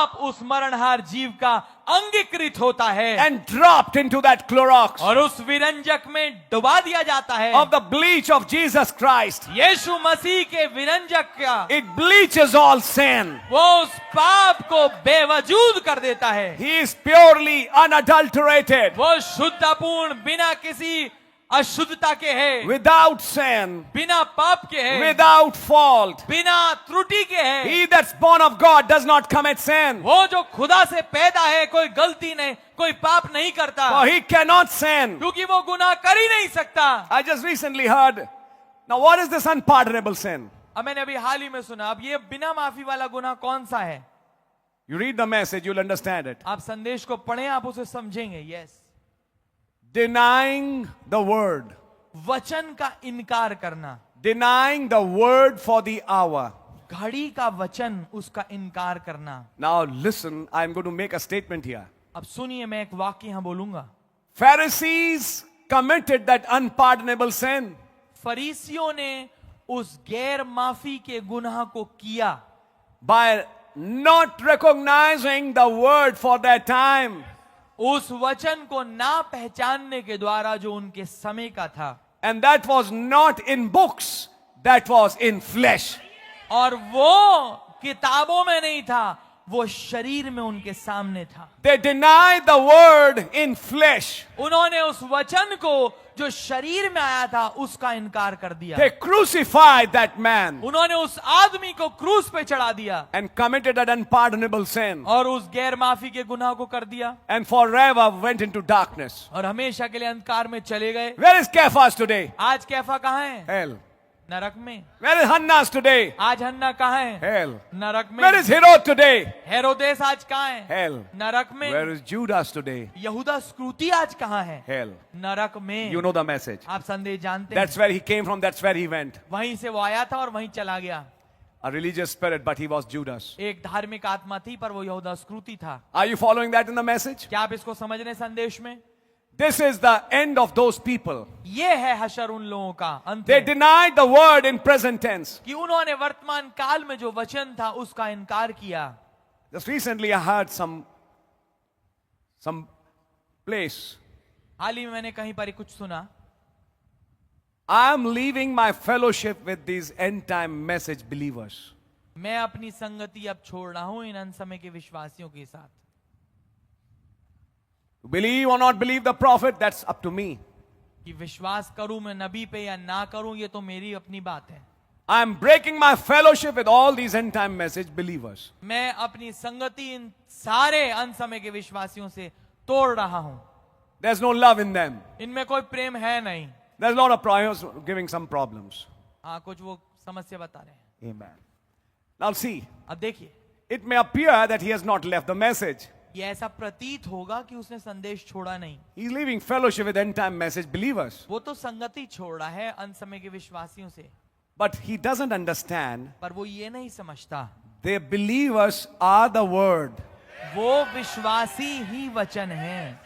पाप उस मरणहार जीव का अंगीकृत होता है and dropped into that Clorox और उस विरंजक में डुबा दिया जाता है of the bleach of Jesus Christ. यीशु मसीह के विरंजक का, It bleaches all sin. वो उस पाप को बेवजूद कर देता है। He is purely unadulterated, वो शुद्धपूर्ण, बिना किसी अशुद्धता के है, without sin, बिना पाप के है, without fault. बिना त्रुटि के है। He that's born of God does not commit sin, वो जो खुदा से पैदा है, कोई गलती नहीं, कोई पाप नहीं करता, for he cannot sin. क्योंकि वो गुनाह कर ही नहीं सकता। I just recently heard, now what is this unpardonable sin? अब मैंने अभी हाल ही में सुना, अब ये बिना माफी वाला गुनाह कौन सा है? You read the message, you'll understand it. आप संदेश को पढ़ें, आप उसे समझेंगे। Yes, Denying the word. वचन का इनकार करना, Denying the word for the hour. घड़ी का वचन, उसका इनकार करना। Now listen, I'm going to make a statement here. अब सुनिए, मैं एक वाक्य यहां बोलूंगा। Pharisees committed that unpardonable sin फरीसियों ने उस गैर माफी के गुनाह को किया by not recognizing the word for that time. उस वचन को ना पहचानने के द्वारा जो उनके समय का था, And that was not in books, that was in flesh. और वो किताबों में नहीं था, वो शरीर में उनके सामने था। They denied the word in flesh. उन्होंने उस वचन को जो शरीर में आया था उसका इनकार कर दिया। They crucified that man उन्होंने उस आदमी को क्रूस पे चढ़ा दिया and committed an unpardonable sin और उस गैर माफी के गुनाह को कर दिया and forever went into darkness. और हमेशा के लिए अंधकार में चले गए। Where is Caiaphas today? आज कैफा कहाँ है? Hell. नरक में। Where is Hannas today? आज हन्ना कहाँ है? Hell. नरक में। Where is Herod today? हेरोदेस आज कहाँ है? Hell. नरक में। Where is Judas today? यहूदा स्क्रूती आज कहाँ है? Hell. नरक में। You know the message. आप संदेश जानते हैं। That's where he came from, that's where he went. वहीं से वो आया था और वहीं चला गया। A religious spirit, but he was Judas. एक धार्मिक आत्मा थी पर वो यहूदा स्क्रूती था। Are you following that in the message? क्या आप इसको समझ रहे हैं संदेश में? This is the end of those people. ये है हशर उन लोगों का अंत They है। denied the word in present tense. कि उन्होंने वर्तमान काल में जो वचन था उसका इनकार किया। Just recently I heard some place. हाल ही में मैंने कहीं पर कुछ सुना। I am leaving my fellowship with these end time message believers. मैं अपनी संगति अब छोड़ रहा हूं इन अंत समय के विश्वासियों के साथ। Believe or not believe the prophet, that's up to me. कि विश्वास करूं मैं नबी पे या ना करूं, ये तो मेरी अपनी बात है। I am breaking my fellowship with all these end time message believers. मैं अपनी संगति इन सारे अंत समय के विश्वासियों से तोड़ रहा हूं। There's no love in them. इनमें कोई प्रेम है नहीं। There's a lot of problems, giving some problems. हाँ, कुछ वो समस्या बता रहे हैं। Amen. Now see, अब देखिए, it may appear that he has not left the message. ये ऐसा प्रतीत होगा कि उसने संदेश छोड़ा नहीं। He's leaving fellowship with end time message believers. वो तो संगति छोड़ रहा है अंत समय के विश्वासियों से, But he doesn't understand पर वो ये नहीं समझता the believers are the word. वो विश्वासी ही वचन है।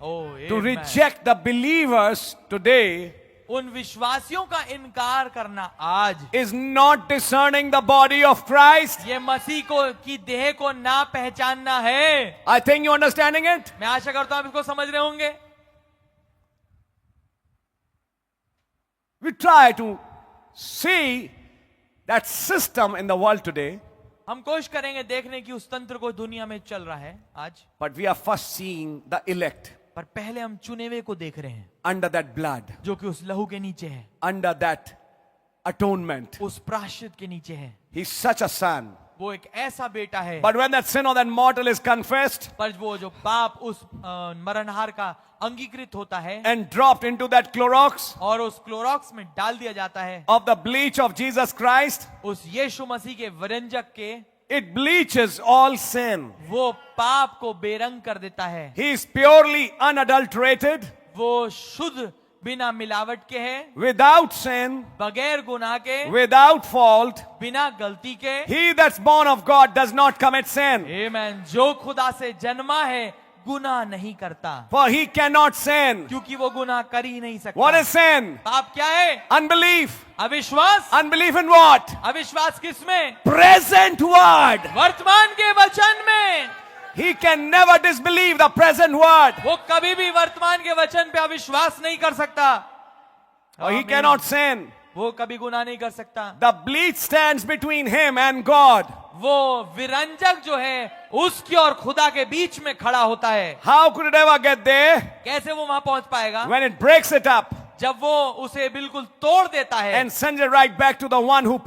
ओ, To amen। reject the believers today उन विश्वासियों का इनकार करना आज is not discerning the body of Christ. ये मसीह को की देह को ना पहचानना है। I think you're understanding it. मैं आशा करता हूं आप इसको समझ रहे होंगे। We try to see that system in the world today, हम कोशिश करेंगे देखने की उस तंत्र को दुनिया में चल रहा है आज, but we are first seeing the elect पर पहले हम चुने हुए को देख रहे हैं under that blood, जो कि उस लहू के नीचे है, under that atonement. उस प्रायश्चित के नीचे है। He's such a son. वो एक ऐसा बेटा है, But when that sin or that mortal is confessed पर वो जो पाप उस मरणहार का अंगीकृत होता है and dropped into that Clorox और उस क्लोरॉक्स में डाल दिया जाता है, of the bleach of Jesus Christ, उस यीशु मसीह के विरंजक के, it bleaches all sin. वो पाप को बेरंग कर देता है। He is purely unadulterated, वो शुद्ध बिना मिलावट के है, without sin, बगैर गुनाह के, without fault. बिना गलती के। He that's born of God does not commit sin. आमीन। जो खुदा से जन्मा है गुनाह नहीं करता, For he cannot sin. क्योंकि वो गुनाह कर ही नहीं सकता। What is sin? पाप क्या है? Unbelief. अविश्वास। Unbelief in what? अविश्वास किसमें? Present word. वर्तमान के वचन में। He can never disbelieve the present word. वो कभी भी वर्तमान के वचन पे अविश्वास नहीं कर सकता। Or he आमीन। cannot sin. वो कभी गुनाह नहीं कर सकता। The bleach stands between him and God. वो विरंजक जो है उसकी और खुदा के बीच में खड़ा होता है। How could it ever get there? कैसे वो वहां पहुंच पाएगा? When it breaks it up जब वो उसे बिल्कुल तोड़ देता है and sends it right back to the one who